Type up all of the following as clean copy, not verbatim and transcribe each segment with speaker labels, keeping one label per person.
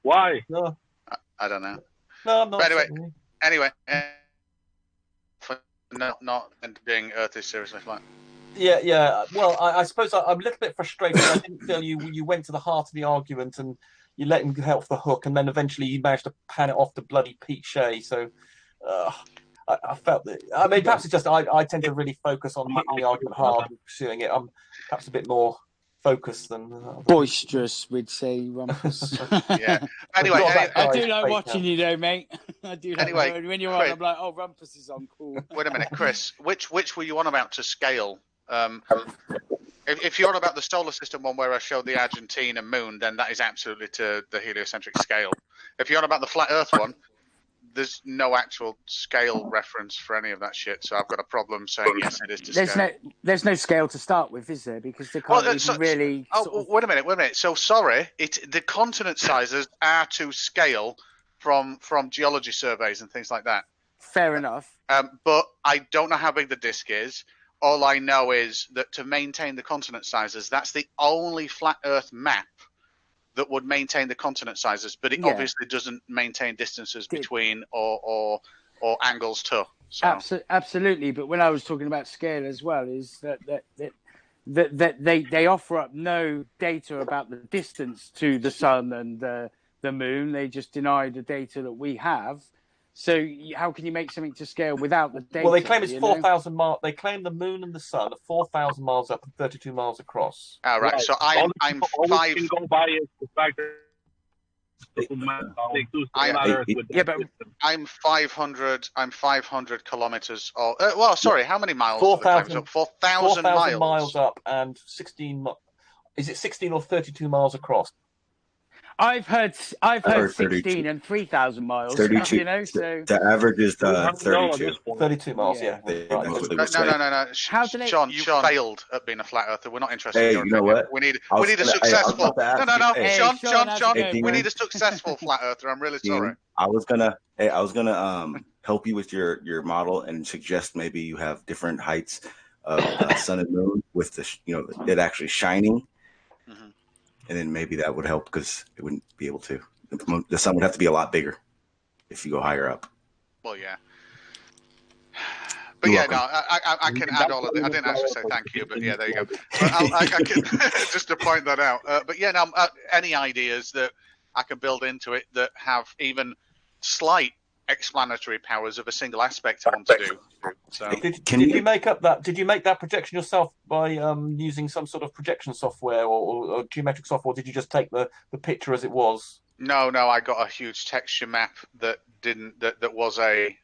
Speaker 1: Why?
Speaker 2: No,
Speaker 3: I don't know.
Speaker 2: no, I'm not.
Speaker 3: But anyway, for not being Earth is seriously flat.
Speaker 2: Yeah. Well, I suppose I'm a little bit frustrated. I didn't feel you went to the heart of the argument and you let him get off the hook, and then eventually you managed to pan it off to bloody Pete Shea. So I felt that. I mean, perhaps it's just I tend to really focus on hitting the argument hard and pursuing it. I'm perhaps a bit more focused than
Speaker 4: boisterous, we'd say, Rumpus.
Speaker 3: Yeah. Anyway,
Speaker 4: I do like watching you, though, mate. I do like
Speaker 3: anyway,
Speaker 4: when you're on. I'm like, oh, Rumpus is on. Cool.
Speaker 3: Wait a minute, Chris. Which were you on about to scale? If you're on about the solar system one where I showed the Argentine and moon, then that is absolutely to the heliocentric scale. If you're on about the flat Earth one, there's no actual scale reference for any of that shit, so I've got a problem saying yes, it is to scale.
Speaker 4: There's no scale to start with, is there? Because they can't really.
Speaker 3: Wait a minute. So sorry, the continent sizes are to scale from geology surveys and things like that.
Speaker 4: Fair enough.
Speaker 3: But I don't know how big the disk is. All I know is that to maintain the continent sizes, that's the only flat Earth map that would maintain the continent sizes, but it obviously doesn't maintain distances between or angles to. So.
Speaker 4: Absolutely, but when I was talking about scale as well, is that they offer up no data about the distance to the sun and the moon. They just deny the data that we have. So how can you make something to scale without the data?
Speaker 2: Well, they claim it's 4,000 miles. They claim the moon and the sun are 4,000 miles up and 32 miles across.
Speaker 3: All right. So I'm 5.
Speaker 1: Can go by is the fact that
Speaker 3: I'm 500. I'm 500 kilometers. Sorry. How many miles?
Speaker 2: 4,000
Speaker 3: miles.
Speaker 2: miles up and 16. Is it 16 or 32 miles across?
Speaker 4: I've heard 16 and 3,000 miles.
Speaker 5: 32.
Speaker 4: You know, so
Speaker 5: the average is 32.
Speaker 2: 32 miles. Yeah.
Speaker 3: No. Sean, you failed at being a flat earther. We're not interested.
Speaker 5: Hey,
Speaker 3: in your
Speaker 5: you know
Speaker 3: opinion.
Speaker 5: what?
Speaker 3: We need a successful. No.
Speaker 4: Hey,
Speaker 3: Sean.
Speaker 4: Hey,
Speaker 3: we need a successful flat earther. I'm really sorry.
Speaker 5: I was gonna help you with your model and suggest maybe you have different heights of sun and moon with it actually shining. Mm-hmm. And then maybe that would help because it wouldn't be able to. The sun would have to be a lot bigger if you go higher up.
Speaker 3: Well, yeah. But yeah, no, I can add all of it. I didn't actually say thank you, but yeah, there you go. I can just to point that out. But yeah, no, any ideas that I can build into it that have even slight explanatory powers of a single aspect I want to do. So
Speaker 2: did you make that projection yourself by using some sort of projection software or geometric software, or did you just take the picture as it was?
Speaker 3: No, I got a huge texture map that was a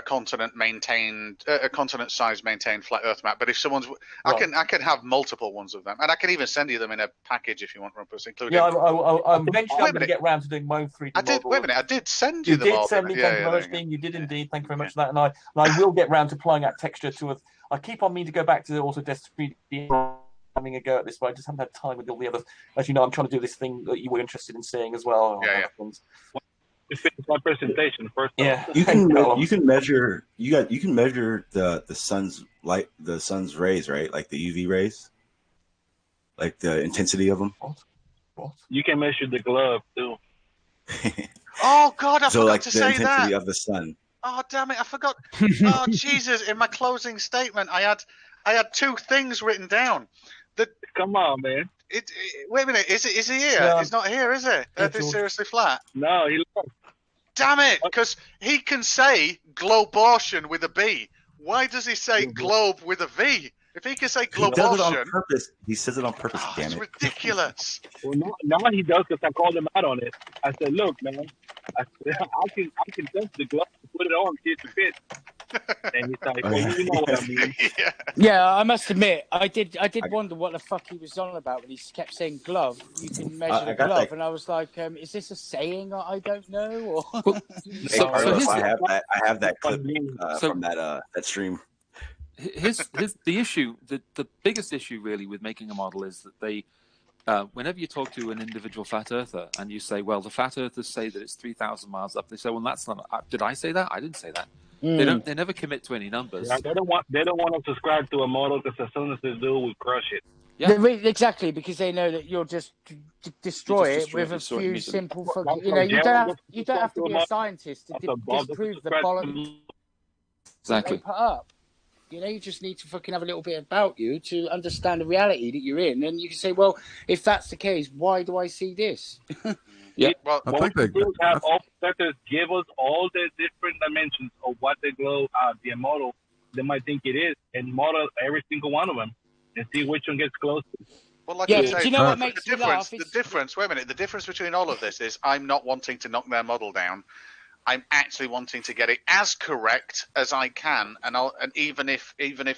Speaker 3: continent maintained, a continent size maintained flat Earth map. But if someone's, right. I can have multiple ones of them, and I can even send you them in a package if you want, Rumpus, including.
Speaker 2: Yeah, eventually I'm going to get round to doing my own 3D model.
Speaker 3: Wait a minute, I did send you them.
Speaker 2: You did send me. Thank you very much, you did indeed. Thank you very much for that, and I will get round to applying that texture to. I keep on meaning to go back to the Autodesk 3D. Having a go at this, but I just haven't had time with all the others. As you know, I'm trying to do this thing that you were interested in seeing as well.
Speaker 3: Yeah.
Speaker 1: You finished my presentation first.
Speaker 2: Yeah,
Speaker 5: you can measure the sun's light, the sun's rays, right? Like the UV rays, like the intensity of them.
Speaker 2: What?
Speaker 1: You can measure the glove too.
Speaker 3: Oh God, I forgot to say that.
Speaker 5: So like the intensity of the sun.
Speaker 3: Oh damn it, I forgot. Oh Jesus! In my closing statement, I had two things written down.
Speaker 1: Come on, man.
Speaker 3: Wait a minute. Is he here?
Speaker 2: Yeah.
Speaker 3: He's not here, is it? Earth is seriously flat.
Speaker 1: No, he left.
Speaker 3: Damn it! Because he can say globortion with a B. Why does he say globe with a V? If he can say globortion,
Speaker 5: he does it on purpose. He says it on purpose. Damn
Speaker 3: it's
Speaker 5: it!
Speaker 3: Ridiculous.
Speaker 1: Well, now he does because I called him out on it. I said, "Look, man, I can test the glove, put it on, see if it fits." And he's like, "Well, you know what I mean."
Speaker 4: Yeah, I must admit, I did wonder what the fuck he was on about when he kept saying glove. You can measure the glove, and I was like, "Is this a saying I don't know?" Or
Speaker 5: I have that clip from that stream.
Speaker 6: The issue, the biggest issue really with making a model is that they, whenever you talk to an individual flat earther and you say, well, the flat earthers say that it's 3,000 miles up, they say, well, that's not. Did I say that? I didn't say that. Mm. They never commit to any numbers.
Speaker 1: Yeah, they don't want to subscribe to a model because as soon as they do, we crush it.
Speaker 6: Yeah.
Speaker 4: Exactly, because they know that you'll just destroy it with a few simple. You don't have to be a scientist to disprove the bollocks
Speaker 6: Exactly.
Speaker 4: they put up. You just need to fucking have a little bit about you to understand the reality that you're in, and you can say, well, if that's the case, why do I see this?
Speaker 6: Yeah.
Speaker 3: Well,
Speaker 1: I think they have all setters give us all the different dimensions of what the glow, the model they might think it is, and model every single one of them, and see which one gets close.
Speaker 3: Well, like I say,
Speaker 4: do you know what makes me laugh?
Speaker 3: The difference. Wait a minute. The difference between all of this is I'm not wanting to knock their model down. I'm actually wanting to get it as correct as I can, and even if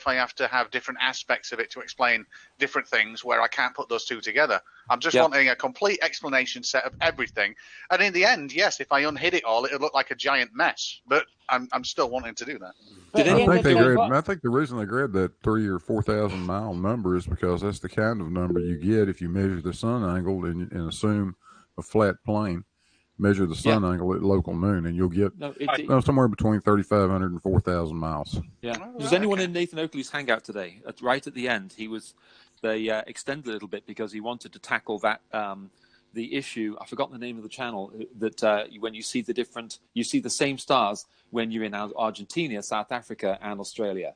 Speaker 3: I have to have different aspects of it to explain different things where I can't put those two together, I'm just wanting a complete explanation set of everything. And in the end, yes, if I unhid it all, it'll look like a giant mess. But I'm still wanting to do that.
Speaker 7: I think the reason they grabbed that 3,000 or 4,000 mile number is because that's the kind of number you get if you measure the sun angle and assume a flat plane. Measure the sun angle at local noon, and you'll get somewhere between 3,500 and 4,000 miles.
Speaker 6: Yeah. Was anyone in Nathan Oakley's hangout today? Right at the end, they extended a little bit because he wanted to tackle that the issue. I've forgotten the name of the channel that when you see the same stars when you're in Argentina, South Africa, and Australia.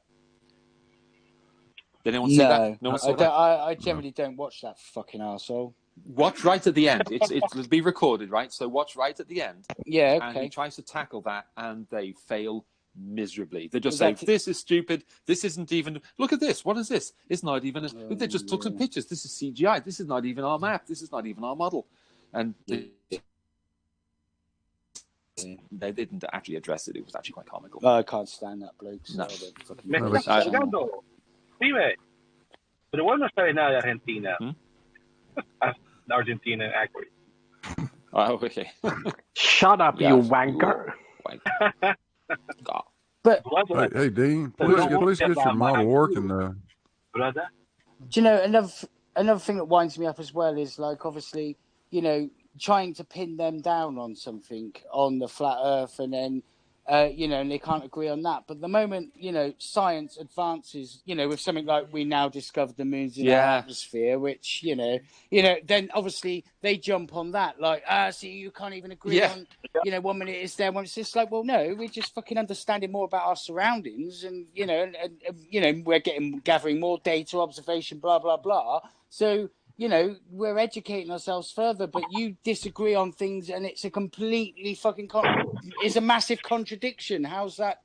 Speaker 6: Did anyone see that? No one saw that?
Speaker 4: I generally don't watch that fucking arsehole.
Speaker 6: Watch right at the end. It'll be recorded, right? So watch right at the end.
Speaker 4: Yeah, okay.
Speaker 6: And he tries to tackle that, and they fail miserably. They just say, "This is stupid. This isn't even. Look at this. What is this? It's not even. They just took some pictures. This is CGI. This is not even our map. This is not even our model." And they didn't actually address it. It was actually quite comical.
Speaker 4: I can't stand that bloke.
Speaker 1: Me estás cargando. Dime. Pero vos no sabes nada de Argentina. Argentina, actually.
Speaker 6: Oh, okay.
Speaker 8: Shut up, you wanker.
Speaker 4: But
Speaker 7: hey, Dean, please get your model working.
Speaker 4: Do you know another thing that winds me up as well is like obviously trying to pin them down on something on the flat Earth, and then and they can't agree on that. But the moment science advances, with something like we now discovered the moon's in our atmosphere, which then obviously they jump on that, like see, you can't even agree on 1 minute it's there, when it's just like, well, no, we're just fucking understanding more about our surroundings, and we're gathering more data, observation, blah blah blah. So we're educating ourselves further, but you disagree on things, and it's a completely fucking it's a massive contradiction. How's that?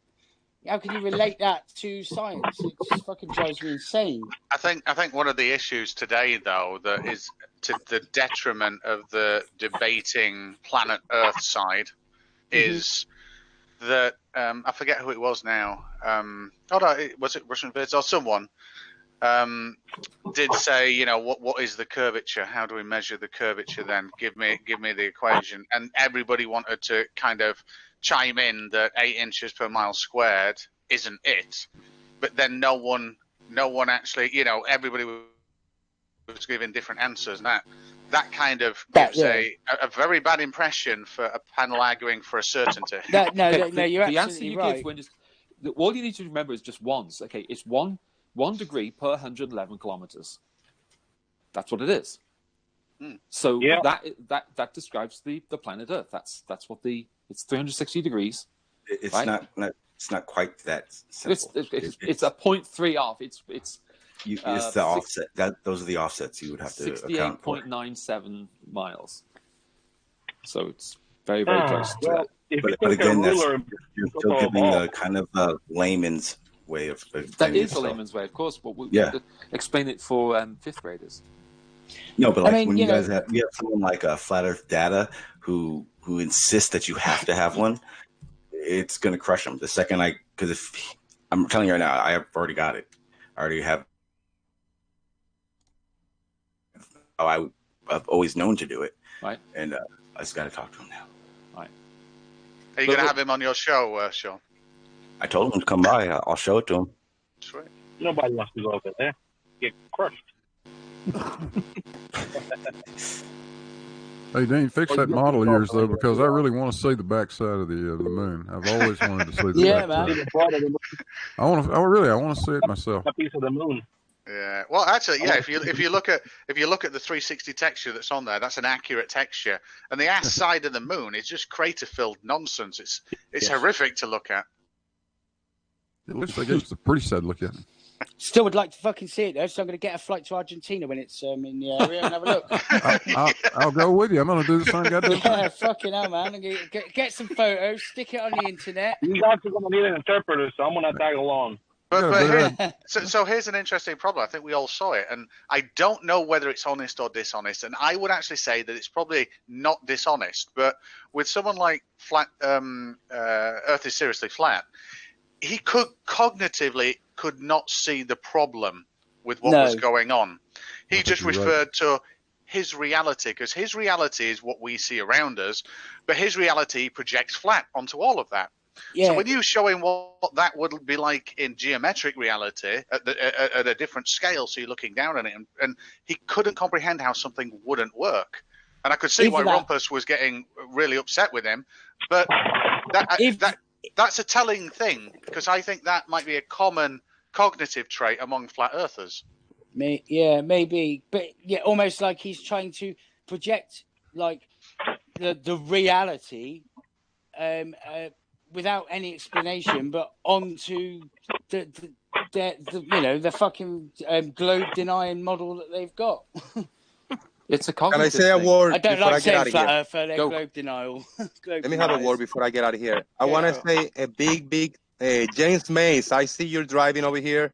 Speaker 4: How can you relate that to science? It just fucking drives me insane.
Speaker 3: I think one of the issues today, though, that is to the detriment of the debating planet Earth side, is that I forget who it was now. Was it Russian Vids or someone? Did say, what is the curvature? How do we measure the curvature then? Give me the equation. And everybody wanted to kind of chime in that 8 inches per mile squared isn't it. But then no one actually, everybody was giving different answers. And that kind of gives a very bad impression for a panel arguing for a certainty.
Speaker 4: No, you're absolutely right.
Speaker 6: The answer you give all you need to remember is just once. Okay, it's 1 degree per 111 kilometers. That's what it is. So that describes the planet Earth. That's what it's 360 degrees.
Speaker 5: It's
Speaker 6: right?
Speaker 5: it's not quite that simple.
Speaker 6: It's a 0.3 off. It's
Speaker 5: the offset. Those are the offsets you would have to account for.
Speaker 6: 68.97 miles. So it's very, very close to that.
Speaker 5: But again, you're still giving the kind of layman's way of
Speaker 6: that is the layman's way, of course, but we have to explain it for 5th graders.
Speaker 5: No, but when you guys have someone like Flat Earth Data who insists that you have to have one, it's going to crush them. The second because if I'm telling you right now, I've already got it. I already have. I've always known to do it,
Speaker 6: right?
Speaker 5: And I just got to talk to him now.
Speaker 6: Right.
Speaker 3: Are you going to have him on your show, Sean?
Speaker 5: I told him to come by. I'll show it to him.
Speaker 3: Sweet.
Speaker 1: Nobody wants to go over there. Get crushed.
Speaker 7: Hey, Dean, fix that model of yours, though, because I really want to see the backside of the moon. I've always wanted to see the backside.
Speaker 4: Man.
Speaker 7: I want to see it myself.
Speaker 1: A piece of the moon.
Speaker 3: Yeah. Well, actually, yeah. If you look at the 360 texture that's on there, that's an accurate texture. And the ass side of the moon is just crater-filled nonsense. It's horrific to look at.
Speaker 7: It looks like it's a pretty sad look at it.
Speaker 4: Still would like to fucking see it though, so I'm going to get a flight to Argentina when it's in the area and have a look.
Speaker 7: I'll go with you. I'm going to do the same goddamn thing.
Speaker 4: Yeah, fucking hell, man. Get some photos, stick it on the internet.
Speaker 1: You guys are going to need an interpreter, so I'm going to tag along.
Speaker 3: So here's an interesting problem. I think we all saw it, and I don't know whether it's honest or dishonest. And I would actually say that it's probably not dishonest. But with someone like Earth is seriously flat, he cognitively could not see the problem with what was going on. He just referred to his reality, because his reality is what we see around us, but his reality projects flat onto all of that. Yeah. So when you show him what that would be like in geometric reality at a different scale, so you're looking down on it, and he couldn't comprehend how something wouldn't work. And I could see why Rumpus was getting really upset with him, but that's a telling thing, because I think that might be a common cognitive trait among flat earthers.
Speaker 4: Maybe, but yeah, almost like he's trying to project like the reality without any explanation, but onto the fucking globe denying model that they've got.
Speaker 6: It's a cognitive
Speaker 9: Can I say a word?
Speaker 4: I don't like saying flat
Speaker 9: earther,
Speaker 4: they're globe denial.
Speaker 9: Let me have a word before I get out of here. I want to say a big James Mays. I see you're driving over here.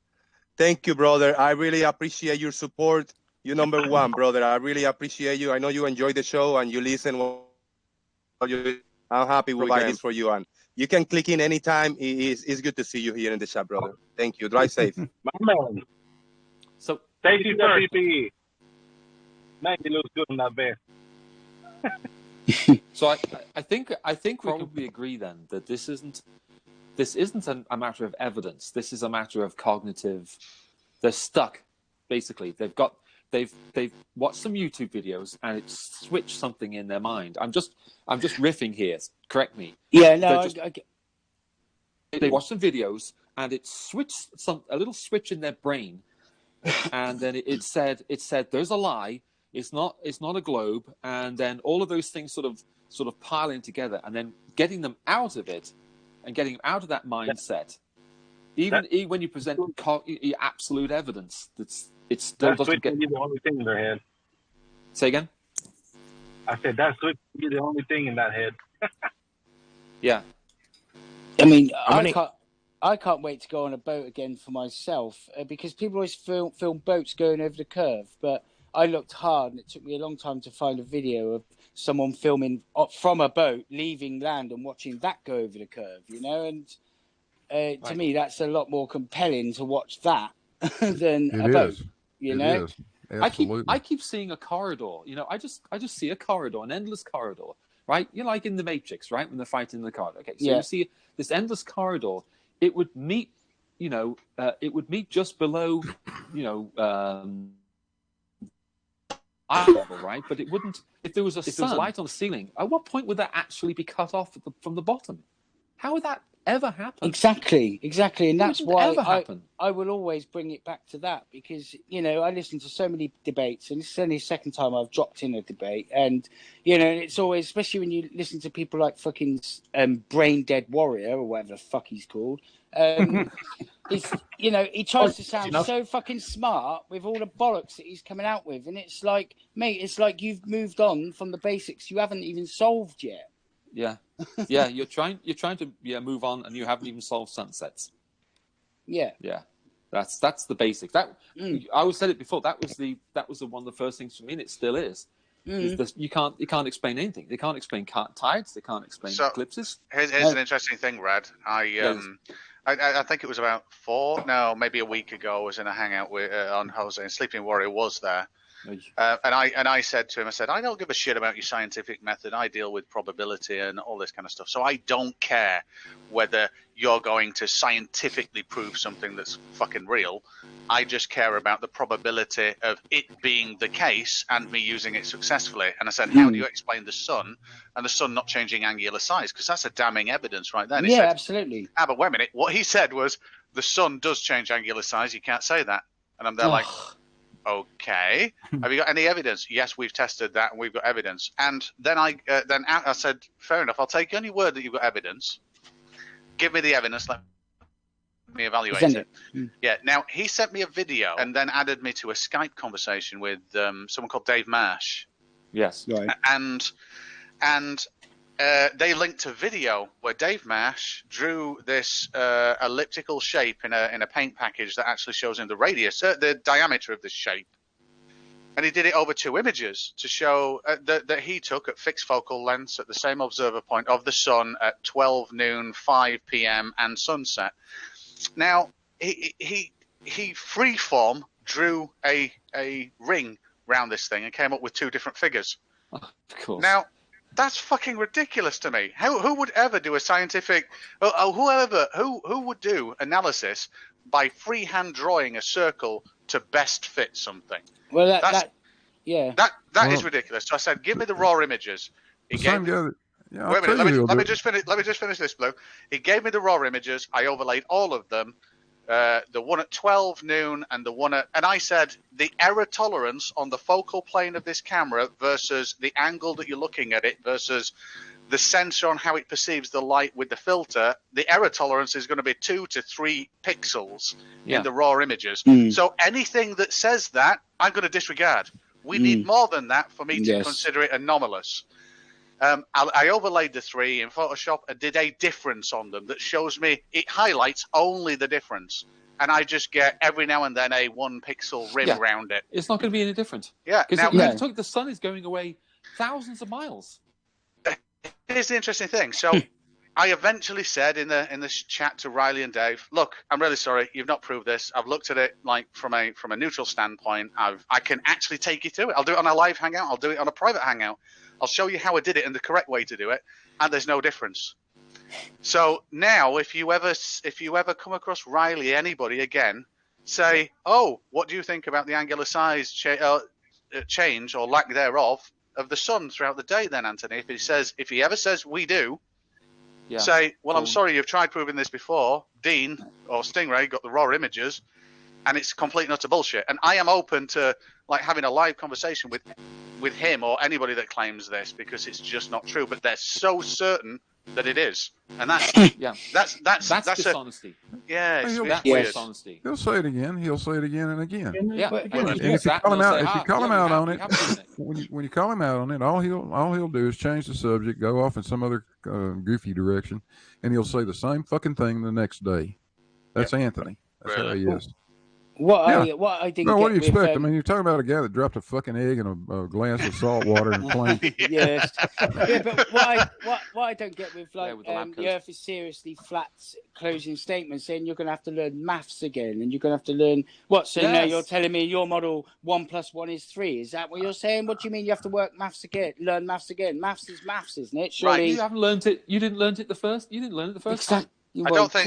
Speaker 9: Thank you, brother. I really appreciate your support. You're number one, brother. I really appreciate you. I know you enjoy the show and you listen. I'm happy we provide this for you, and you can click in anytime. It's good to see you here in the chat, brother. Thank you. Drive safe.
Speaker 1: My man.
Speaker 2: So
Speaker 1: thank you, sir. PPE. Man, he looks good in that vest.
Speaker 6: So I think we probably agree then that this isn't a matter of evidence. This is a matter of cognitive. They're stuck, basically. They've watched some YouTube videos and it's switched something in their mind. I'm just riffing here. Correct me.
Speaker 4: Yeah, no.
Speaker 6: They watched some videos and it switched a little switch in their brain, and then it said there's a lie. It's not a globe, and then all of those things sort of piling together, and then getting them out of it, and getting them out of that mindset. Even when you present absolute evidence, it still doesn't get.
Speaker 1: The only thing in their head.
Speaker 6: Say again.
Speaker 1: I said that switch be the only thing in that head.
Speaker 6: Yeah.
Speaker 4: I mean, I can't wait to go on a boat again for myself, because people always film boats going over the curve, but I looked hard and it took me a long time to find a video of someone filming from a boat, leaving land and watching that go over the curve, and to me, that's a lot more compelling to watch that than a boat, It is.
Speaker 7: Absolutely.
Speaker 6: I keep seeing a corridor, I just see a corridor, an endless corridor, right? Like in the Matrix, right? When they're fighting in the corridor. Okay, so you see this endless corridor, it would meet, just below, eye level, right? But it wouldn't. If there was light on the ceiling, at what point would that actually be cut off from the bottom? How would that ever happen?
Speaker 4: Exactly, and that's why I will always bring it back to that, because I listen to so many debates, and this is only the second time I've dropped in a debate, and it's always, especially when you listen to people like fucking Brain Dead Warrior or whatever the fuck he's called. He tries to sound so fucking smart with all the bollocks that he's coming out with, and it's like, mate, it's like you've moved on from the basics you haven't even solved yet.
Speaker 6: Yeah, you're trying to move on, and you haven't even solved sunsets.
Speaker 4: Yeah,
Speaker 6: that's the basic. That I always said it before. That was the one of the first things for me, and it still is. You can't explain anything. They can't explain tides. They can't explain eclipses.
Speaker 3: Here's an interesting thing, Rad. I think it was about maybe a week ago. I was in a hangout on Jose, and Sleeping Warrior was there. And I said to him, I don't give a shit about your scientific method. I deal with probability and all this kind of stuff. So I don't care whether you're going to scientifically prove something that's fucking real. I just care about the probability of it being the case and me using it successfully. And I said, how do you explain the sun and the sun not changing angular size? Because that's a damning evidence right there. And he said,
Speaker 4: absolutely.
Speaker 3: But wait a minute. What he said was, the sun does change angular size. You can't say that. And I'm there like, okay, have you got any evidence? Yes, we've tested that and we've got evidence. And then I said, fair enough, I'll take you on your word that you've got evidence. Give me the evidence, let me evaluate it. Yeah, now he sent me a video and then added me to a Skype conversation with someone called Dave Marsh.
Speaker 2: Yes.
Speaker 4: Right.
Speaker 3: And they linked a video where Dave Marsh drew this elliptical shape in a paint package that actually shows him the radius, the diameter of this shape. And he did it over 2 images to show that he took at fixed focal lengths at the same observer point of the sun at 12 noon, 5 p.m. and sunset. Now, he freeform drew a ring round this thing and came up with 2 different figures.
Speaker 2: Of course.
Speaker 3: Now, that's fucking ridiculous to me. Who would ever do a scientific? Who would do analysis by freehand drawing a circle to best fit something?
Speaker 4: Well,
Speaker 3: that
Speaker 7: Well,
Speaker 3: is ridiculous. So I said, give me the raw images. He
Speaker 7: the
Speaker 3: gave
Speaker 7: same
Speaker 3: me,
Speaker 7: guy that, yeah, I'll
Speaker 3: wait a
Speaker 7: tell
Speaker 3: minute.
Speaker 7: you
Speaker 3: Let me
Speaker 7: he'll
Speaker 3: just finish. Let me just finish this, Blue. He gave me the raw images. I overlaid all of them. The one at 12 noon and the one at, and I said the error tolerance on the focal plane of this camera versus the angle that you're looking at it versus the sensor on how it perceives the light with the filter, the error tolerance is going to be 2 to 3 pixels in the raw images. So anything that says that, I'm going to disregard. We need more than that for me to consider it anomalous. I overlaid the 3 in Photoshop and did a difference on them that shows me, it highlights only the difference. And I just get every now and then a 1 pixel rim around it.
Speaker 6: It's not going to be any different.
Speaker 3: Yeah.
Speaker 6: Because the sun is going away thousands of miles.
Speaker 3: Here's the interesting thing. So I eventually said in this chat to Riley and Dave, look, I'm really sorry, you've not proved this. I've looked at it like from a neutral standpoint. I can actually take you through it. I'll do it on a live hangout. I'll do it on a private hangout. I'll show you how I did it and the correct way to do it, and there's no difference. So now, if you ever come across Riley, anybody again, say, "Oh, what do you think about the angular size change or lack thereof of the sun throughout the day?" Then Anthony, if he ever says we do, say, "Well, I'm sorry, you've tried proving this before. Dean or Stingray got the raw images, and it's complete and utter bullshit." And I am open to like having a live conversation with him or anybody that claims this because it's just not true. But they're so certain that it is, and that's that's
Speaker 6: dishonesty.
Speaker 3: It's
Speaker 6: that's
Speaker 3: weird.
Speaker 6: dishonesty.
Speaker 7: He'll say it again. He'll say it again and again.
Speaker 6: Yeah,
Speaker 7: and if you call him out, on it, when you call him out on it, all he'll do is change the subject, go off in some other goofy direction, and he'll say the same fucking thing the next day. That's Anthony. That's how he is.
Speaker 4: What I didn't.
Speaker 7: No, what do you
Speaker 4: get
Speaker 7: expect? I mean, you're talking about a guy that dropped a fucking egg in a glass of salt water and plane.
Speaker 4: Yes, but what I don't get with the Earth is seriously flat closing statements, saying you're going to have to learn maths again, and you're going to have to learn what? So now you're telling me your model 1 + 1 is 3? Is that what you're saying? What do you mean you have to work maths again? Learn maths again? Maths is maths, isn't it? Surely
Speaker 6: right. You haven't learned it. You didn't learn it the first. You didn't learn it the first time.
Speaker 3: I don't think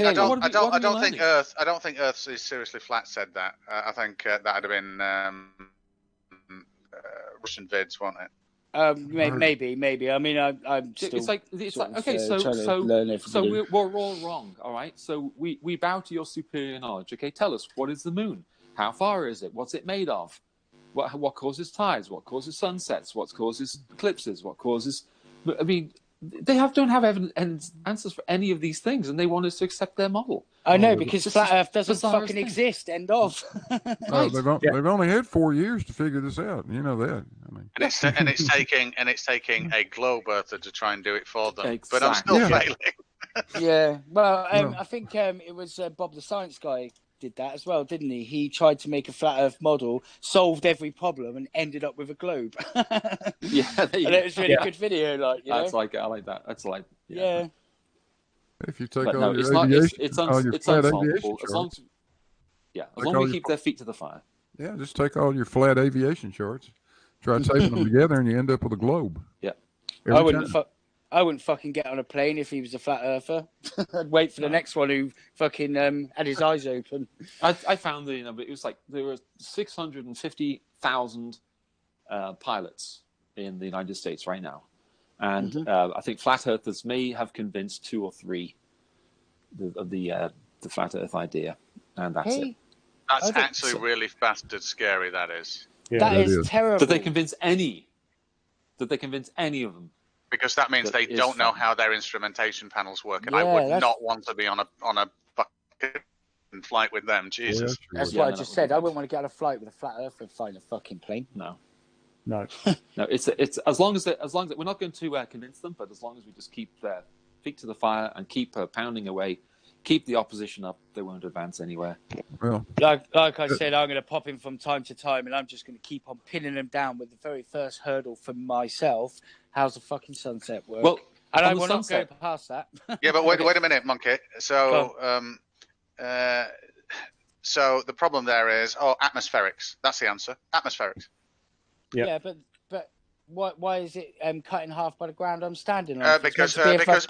Speaker 3: Earth is seriously flat said that. I think that'd have been Russian vids, wasn't it?
Speaker 4: Maybe. I mean, I'm still.
Speaker 6: It's like okay. So we're all wrong. All right. So we bow to your superior knowledge. Okay. Tell us, what is the moon? How far is it? What's it made of? What causes tides? What causes sunsets? What causes eclipses? What causes? I mean. They don't have answers for any of these things, and they want us to accept their model.
Speaker 4: I know, because flat Earth doesn't fucking exist. End of.
Speaker 7: Right. They've only had 4 years to figure this out. You know that. I mean,
Speaker 3: and it's taking a globe earther to try and do it for them.
Speaker 6: Exactly.
Speaker 3: But I'm still failing.
Speaker 4: Yeah. Well, I think it was Bob the Science Guy did that as well, didn't he? He tried to make a flat Earth model, solved every problem, and ended up with a globe.
Speaker 6: Yeah, and
Speaker 4: it was really good video.
Speaker 6: I like that. That's like
Speaker 4: yeah.
Speaker 7: If you take
Speaker 6: all
Speaker 7: your aviation,
Speaker 6: it's
Speaker 7: flat
Speaker 6: unsolvable.
Speaker 7: aviation
Speaker 6: As long as we keep their feet to the fire.
Speaker 7: Yeah, just take all your flat aviation charts, try taping them together, and you end up with a globe.
Speaker 6: Yeah,
Speaker 4: I wouldn't fucking get on a plane if he was a flat earther. I'd wait for the next one who fucking had his eyes open.
Speaker 6: I found it was like there were 650,000 pilots in the United States right now, and I think flat earthers may have convinced 2 or 3 of the flat Earth idea, and that's it.
Speaker 3: That's actually really bastard scary. That is.
Speaker 4: Yeah, that is terrible.
Speaker 6: Did they convince any? Did they convince any of them?
Speaker 3: Because that means they don't know how their instrumentation panels work, and I would not want to be on a fucking flight with them. Jesus.
Speaker 4: That's what I just said. I wouldn't want to get on a flight with a flat earther flying a fucking plane.
Speaker 6: No.
Speaker 2: No.
Speaker 6: No. It's as long as we're not going to convince them, but as long as we just keep their feet to the fire and keep pounding away, keep the opposition up, they won't advance anywhere.
Speaker 7: Well,
Speaker 4: like I said, I'm going to pop in from time to time, and I'm just going to keep on pinning them down with the very first hurdle for myself. How's the fucking sunset work?
Speaker 6: Well,
Speaker 4: and I will not go past that.
Speaker 3: Yeah, but wait a minute, Monkey. So, so the problem there is, atmospherics. That's the answer. Atmospherics.
Speaker 4: Yeah, but why is it cut in half by the ground I'm standing on?
Speaker 3: Because it's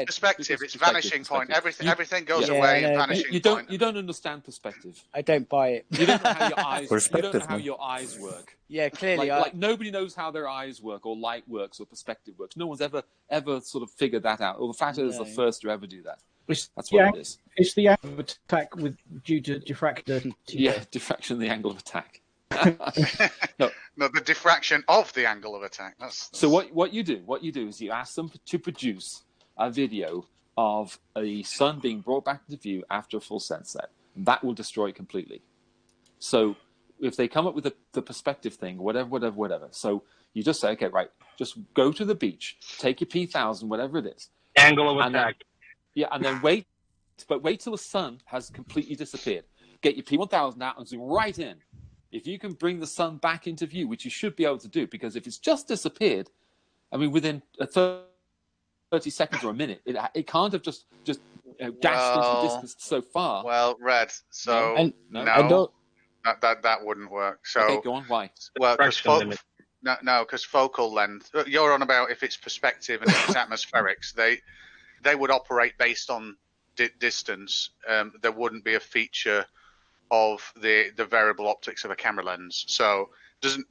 Speaker 3: perspective. It's vanishing point. Everything goes away in vanishing point.
Speaker 6: You don't understand perspective.
Speaker 4: I don't buy it.
Speaker 6: You don't know how your eyes. You don't know how your eyes work.
Speaker 4: Yeah, clearly.
Speaker 6: Like nobody knows how their eyes work, or light works, or perspective works. No one's ever sort of figured that out. Or the fact is the first to ever do that. That's what it is.
Speaker 2: It's the angle of attack due to diffraction.
Speaker 6: Yeah, diffraction, the angle of attack.
Speaker 3: No, the diffraction of the angle of attack. That's...
Speaker 6: So what you do is you ask them to produce a video of a sun being brought back into view after a full sunset. That will destroy it completely. So if they come up with the perspective thing, whatever. So you just say, okay, right, just go to the beach, take your P1000, whatever it is.
Speaker 1: Angle of attack.
Speaker 6: And then wait till the sun has completely disappeared. Get your P1000 out and zoom right in. If you can bring the sun back into view, which you should be able to do, because if it's just disappeared, I mean, within 30 seconds or a minute, it can't have just dashed into the distance so far.
Speaker 3: Well, Red, so that wouldn't work. So
Speaker 6: okay, go on. Why?
Speaker 3: Well, because focal length. You're on about if it's perspective and if it's atmospherics. They would operate based on distance. There wouldn't be a feature of the variable optics of a camera lens. So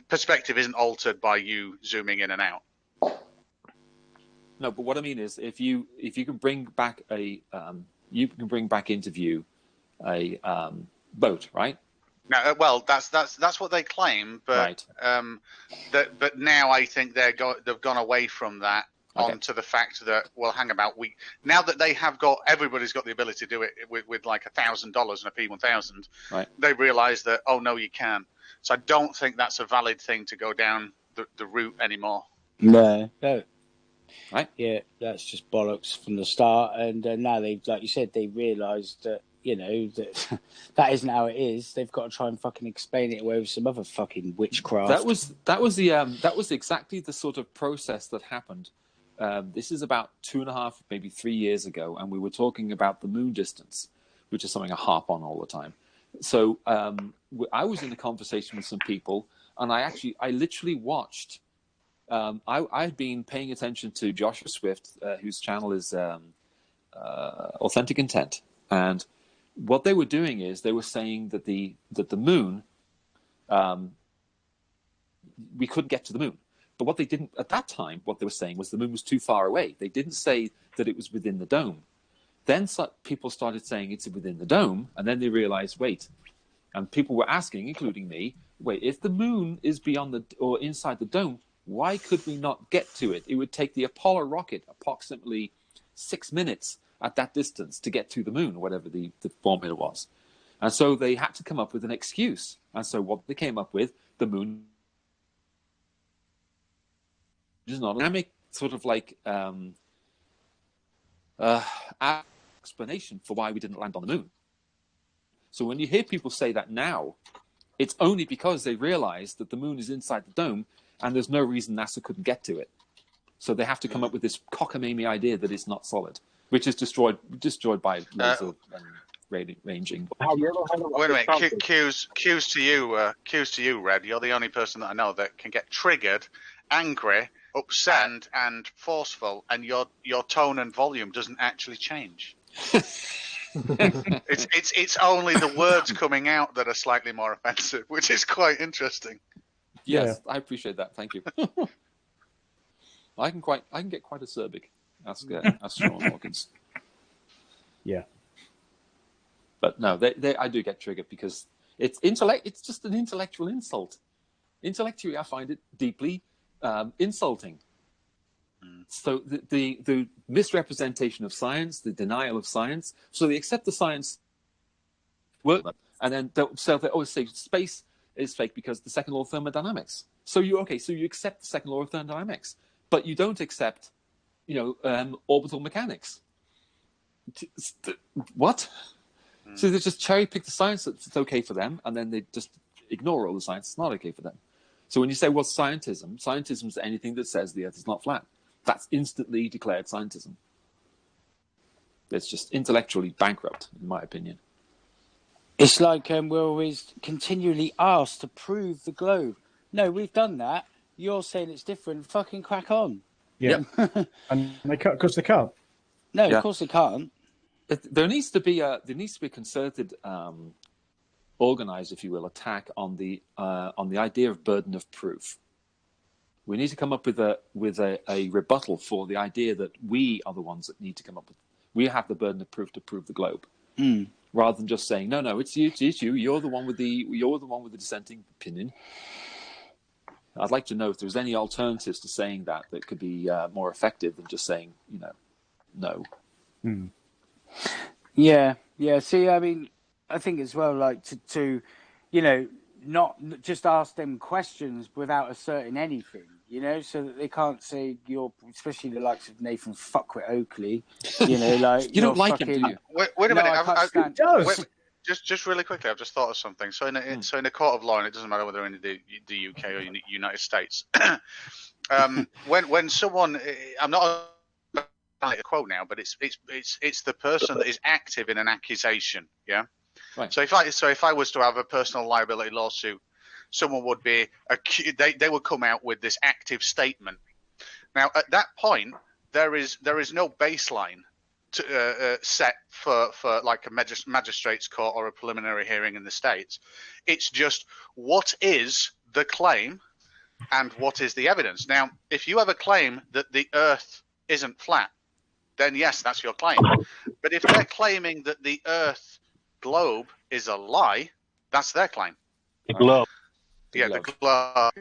Speaker 3: perspective isn't altered by you zooming in and out.
Speaker 6: No, but what I mean is if you can bring back into view a boat, right?
Speaker 3: No, well, that's what they claim, but
Speaker 6: right.
Speaker 3: But now I think they've gone away from that. Okay. Onto the fact that, well, hang about, now that they have everybody's got the ability to do it with like $1,000 and a P1000,
Speaker 6: right.
Speaker 3: They realise that, oh no, you can. So I don't think that's a valid thing to go down the route anymore.
Speaker 4: No.
Speaker 6: Right?
Speaker 4: Yeah, that's just bollocks from the start. And now they've, like you said, they realised that, that isn't how it is. They've got to try and fucking explain it away with some other fucking witchcraft.
Speaker 6: That was exactly the sort of process that happened. This is about 2.5, maybe 3 years ago, and we were talking about the moon distance, which is something I harp on all the time. So I was in a conversation with some people, and I literally watched. I'd been paying attention to Joshua Swift, whose channel is Authentic Intent, and what they were doing is they were saying that the moon, we couldn't get to the moon. But what they didn't, at that time, what they were saying was the moon was too far away. They didn't say that it was within the dome. Then people started saying it's within the dome, and then they realized, wait, and people were asking, including me, wait, if the moon is beyond or inside the dome, why could we not get to it? It would take the Apollo rocket approximately 6 minutes at that distance to get to the moon, whatever the formula was. And so they had to come up with an excuse. And so what they came up with, the moon is not a dynamic sort of like explanation for why we didn't land on the moon. So when you hear people say that now, it's only because they realize that the moon is inside the dome and there's no reason NASA couldn't get to it. So they have to come up with this cockamamie idea that it's not solid, which is destroyed by laser ranging.
Speaker 3: Wait a minute, cues to you, Red. You're the only person that I know that can get triggered, angry, upset, and forceful, and your tone and volume doesn't actually change. It's only the words coming out that are slightly more offensive, which is quite interesting.
Speaker 6: Yes, yeah. I appreciate that. Thank you. I can get quite acerbic. Ask Sean Hawkins.
Speaker 2: Yeah.
Speaker 6: But no, I do get triggered because It's intellect. It's just an intellectual insult. Intellectually, I find it deeply insulting. So the misrepresentation of science, the denial of science. So they accept the science work, and then they'll say space is fake because the second law of thermodynamics. So you accept the second law of thermodynamics, but you don't accept, orbital mechanics. What? So they just cherry pick the science that's okay for them, and then they just ignore all the science that's not okay for them. So when you say, well, scientism is anything that says the Earth is not flat. That's instantly declared scientism. It's just intellectually bankrupt, in my opinion.
Speaker 4: It's like we're always continually asked to prove the globe. No, we've done that. You're saying it's different. Fucking crack on.
Speaker 10: Yeah. And they can't, because they can't.
Speaker 4: No, of course they can't.
Speaker 6: There needs to be a concerted, organized, if you will, attack on the idea of burden of proof. We need to come up with a rebuttal for the idea that we are the ones that need to come up with. We have the burden of proof to prove the globe, rather than just saying no, it's you. You're the one with the dissenting opinion. I'd like to know if there's any alternatives to saying that could be more effective than just saying no.
Speaker 4: Yeah. See, I mean, I think as well, like to not just ask them questions without asserting anything, so that they can't say especially the likes of Nathan Fuckwit Oakley, like
Speaker 6: you don't like him, do you?
Speaker 3: Wait a minute.
Speaker 4: I can't stand.
Speaker 3: Just really quickly, I've just thought of something. So in a court of law, and it doesn't matter whether in the UK or United States, when someone, I'm not a quote now, but it's the person that is active in an accusation, yeah. Right. So if I was to have a personal liability lawsuit, someone would be they would come out with this active statement. Now at that point, there is no baseline to, set for like a magistrate's court or a preliminary hearing in the States. It's just what is the claim and what is the evidence. Now, if you have a claim that the Earth isn't flat, then yes, that's your claim. But if they're claiming that the Earth globe is a lie, that's their claim.
Speaker 1: The globe.
Speaker 3: Yeah, the glove.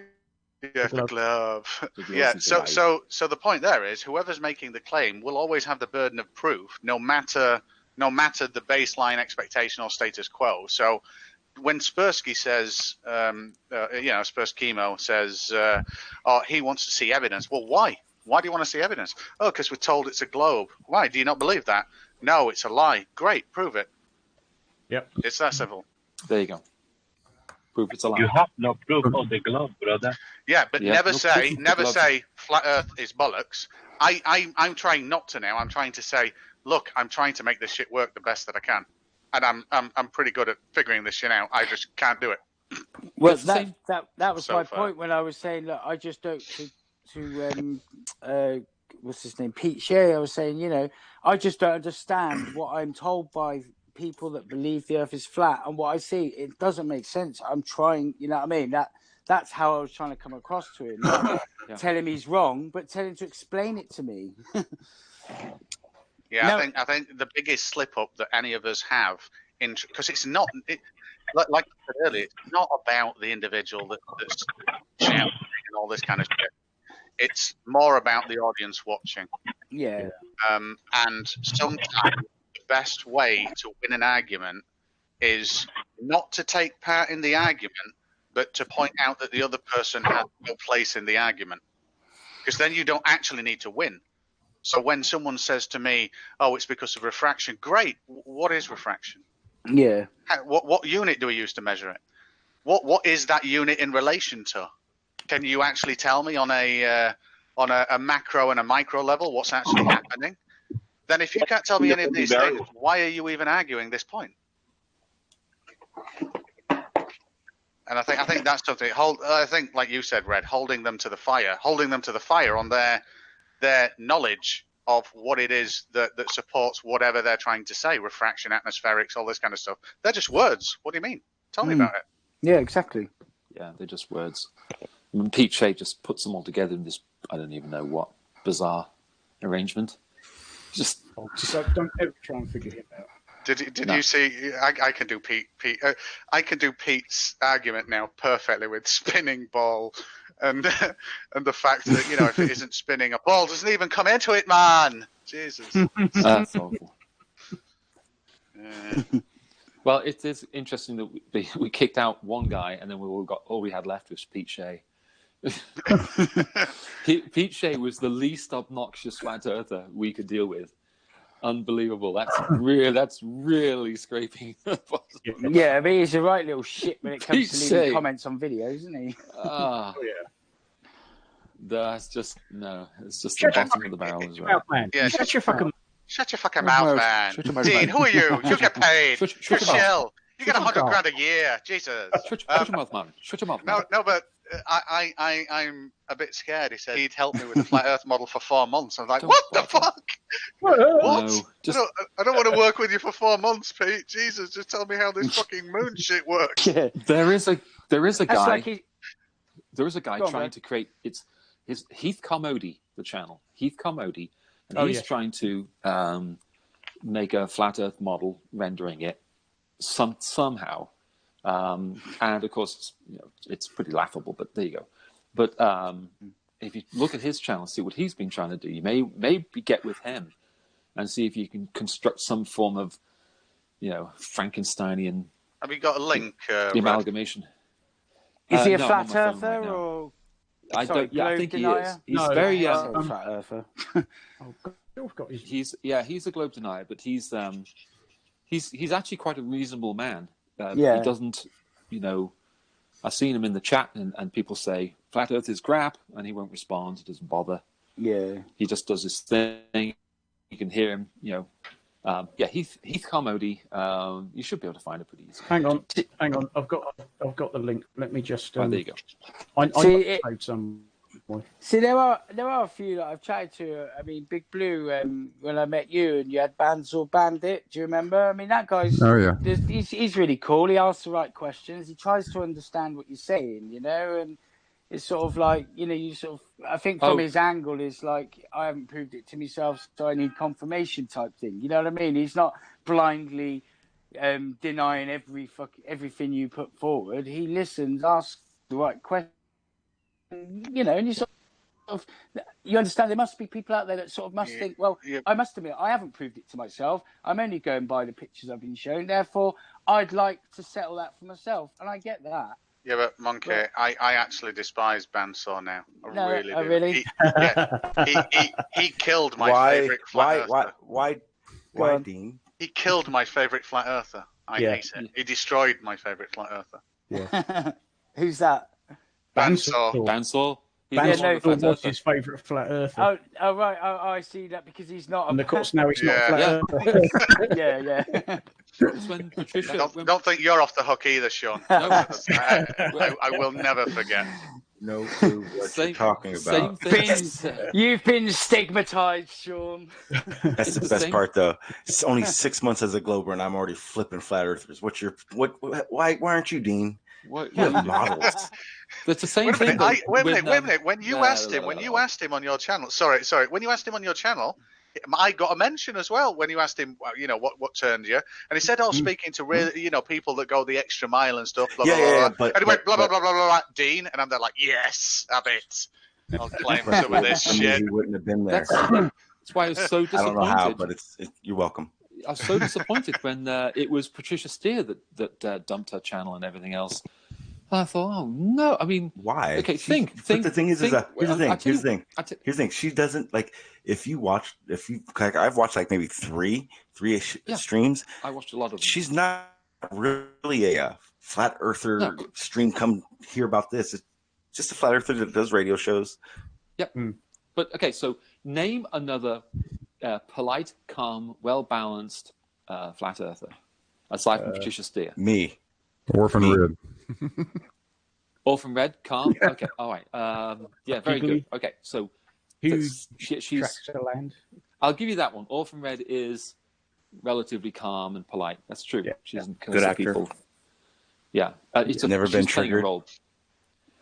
Speaker 3: Yeah, the glove. Yeah. So the point there is, whoever's making the claim will always have the burden of proof, no matter the baseline expectation or status quo. So when Spursky says, Spurskimo says, he wants to see evidence. Well, why? Why do you want to see evidence? Oh, because we're told it's a globe. Why? Do you not believe that? No, it's a lie. Great, prove it.
Speaker 10: Yep.
Speaker 3: It's that simple.
Speaker 6: There you go. Proof it's a lie.
Speaker 1: You have no proof of the globe, brother.
Speaker 3: Yeah, but never say flat Earth is bollocks. I'm trying not to now. I'm trying to say, look, I'm trying to make this shit work the best that I can, and I'm pretty good at figuring this shit out. I just can't do it.
Speaker 4: Well, that was my point when I was saying, look, I just don't to what's his name, Pete Shea. I was saying, I just don't understand what I'm told by people that believe the Earth is flat, and what I see, it doesn't make sense. I'm trying, you know what I mean? That's how I was trying to come across to him. Not tell him he's wrong, but tell him to explain it to me.
Speaker 3: Yeah, I think the biggest slip up that any of us have, because it's not, like I said earlier, it's not about the individual that's shouting and all this kind of shit. It's more about the audience watching.
Speaker 4: Yeah.
Speaker 3: And sometimes the best way to win an argument is not to take part in the argument, but to point out that the other person has no place in the argument. Because then you don't actually need to win. So when someone says to me, oh, it's because of refraction, great. What is refraction?
Speaker 4: Yeah.
Speaker 3: What unit do we use to measure it? What is that unit in relation to? Can you actually tell me on a macro and a micro level what's actually happening? Then if you can't tell me any of these things, why are you even arguing this point? And I think that's something. I think, like you said, Red, holding them to the fire on their knowledge of what it is that supports whatever they're trying to say, refraction, atmospherics, all this kind of stuff. They're just words. What do you mean? Tell me about it.
Speaker 4: Yeah, exactly.
Speaker 6: Yeah, they're just words. And Pete Shea just puts them all together in this, I don't even know what, bizarre arrangement. Just
Speaker 10: don't ever try and figure him out.
Speaker 3: Did you see? I can do I can do Pete's argument now perfectly with spinning ball, and the fact that if it isn't spinning, a ball doesn't even come into it, man. Jesus.
Speaker 6: That's awful. Well, it is interesting that we kicked out one guy, and then all we had left was Pete Shea. Pete Shea was the least obnoxious flat earther we could deal with. Unbelievable. That's really scraping.
Speaker 4: Yeah, I mean, he's a right little shit when it comes to leaving comments on videos, isn't he?
Speaker 6: Oh yeah. That's just it's just the bottom of the barrel as well.
Speaker 3: Yeah,
Speaker 8: shut your fucking
Speaker 3: mouth, man. Dean, who are you? You get paid.
Speaker 6: Shut
Speaker 3: your chill. You get $100,000 a year. Jesus.
Speaker 6: Shut your mouth, man. Shut your mouth.
Speaker 3: No, but I'm a bit scared. He said he'd help me with the flat Earth model for 4 months. I'm like, what the fuck? What?
Speaker 6: No,
Speaker 3: I don't want to work with you for 4 months, Pete. Jesus, just tell me how this fucking moon shit works.
Speaker 6: There is a guy.
Speaker 4: Like
Speaker 6: there is a guy trying to create his Heath Carmody, the channel Heath Carmody, and he's trying to make a flat Earth model, rendering it somehow. And of course, it's pretty laughable, but there you go. But if you look at his channel, see what he's been trying to do, you maybe get with him and see if you can construct some form of, Frankensteinian.
Speaker 3: Have you got a link?
Speaker 6: The amalgamation.
Speaker 4: Is he a flat earther or?
Speaker 6: I think he is. He's very
Speaker 4: flat earther.
Speaker 6: He's a globe denier, but he's actually quite a reasonable man. He doesn't, I've seen him in the chat and people say flat Earth is crap, and he won't respond. He doesn't bother.
Speaker 4: Yeah,
Speaker 6: he just does his thing. You can hear him. Heath Carmody. You should be able to find it pretty easily.
Speaker 10: Hang on. I've got the link. Let me just.
Speaker 6: There you go.
Speaker 10: I some.
Speaker 4: See, there are a few that I've chatted to. I mean, Big Blue, when I met you and you had Banzor Bandit, do you remember? I mean, that guy's he's really cool. He asks the right questions. He tries to understand what you're saying, and it's sort of like, you sort of, I think from his angle is like, I haven't proved it to myself, so I need confirmation type thing. You know what I mean? He's not blindly denying everything you put forward. He listens, asks the right question. And you sort of, you understand there must be people out there that sort of must think, well, I must admit, I haven't proved it to myself. I'm only going by the pictures I've been shown. Therefore, I'd like to settle that for myself. And I get that.
Speaker 3: Yeah, but Monkey, I actually despise Bansor now. I really do.
Speaker 4: Really?
Speaker 3: He killed my favorite flat earther.
Speaker 5: Why, Dean?
Speaker 3: He killed my favorite flat earther. I hate it. He destroyed my favorite flat earther.
Speaker 5: Yeah.
Speaker 4: Who's that?
Speaker 6: Bansor.
Speaker 10: What's his favourite flat earther?
Speaker 4: Oh, right. I see that because he's not.
Speaker 10: And of course now he's not a flat earther.
Speaker 4: Yeah.
Speaker 6: It's when Patricia.
Speaker 3: Don't think you're off the hook either, Sean.
Speaker 6: No.
Speaker 3: I will never forget.
Speaker 5: No clue what you're talking about.
Speaker 4: You've been stigmatized, Sean.
Speaker 5: That's the best part, though. It's only 6 months as a Glober, and I'm already flipping flat earthers. Why aren't you, Dean?
Speaker 6: What
Speaker 5: models?
Speaker 6: That's the same thing.
Speaker 3: Wait a minute. When you asked him on your channel, sorry. When you asked him on your channel, I got a mention as well. When you asked him, what turned you, and he said, speaking to people that go the extra mile and stuff. Blah, blah, blah. And he went blah blah blah blah blah. Dean, and I'm there like, yes, have it. I'll claim some of this shit.
Speaker 5: He wouldn't have been there.
Speaker 6: That's why I was so disappointed.
Speaker 5: I don't know how, but you're welcome.
Speaker 6: I was so disappointed when it was Patricia Steer that dumped her channel and everything else. I thought, oh no! I mean,
Speaker 5: why?
Speaker 6: Okay,
Speaker 5: think. But the thing is, here's the thing. She doesn't like. I've watched like maybe three streams.
Speaker 6: I watched a lot of them.
Speaker 5: She's not really a flat earther stream. Come hear about this. It's just a flat earther that does radio shows.
Speaker 6: Yep. But okay, so name another polite, calm, well-balanced flat earther aside from Patricia Steer.
Speaker 5: Me.
Speaker 7: Orphan Red.
Speaker 6: Orphan Red, calm. Okay, all right. Very good. Okay, so she's.
Speaker 10: Land.
Speaker 6: I'll give you that one. Orphan Red is relatively calm and polite. That's true. Yeah. She doesn't
Speaker 5: good actor.
Speaker 6: People. Yeah, it's
Speaker 5: never been triggered.
Speaker 6: Role.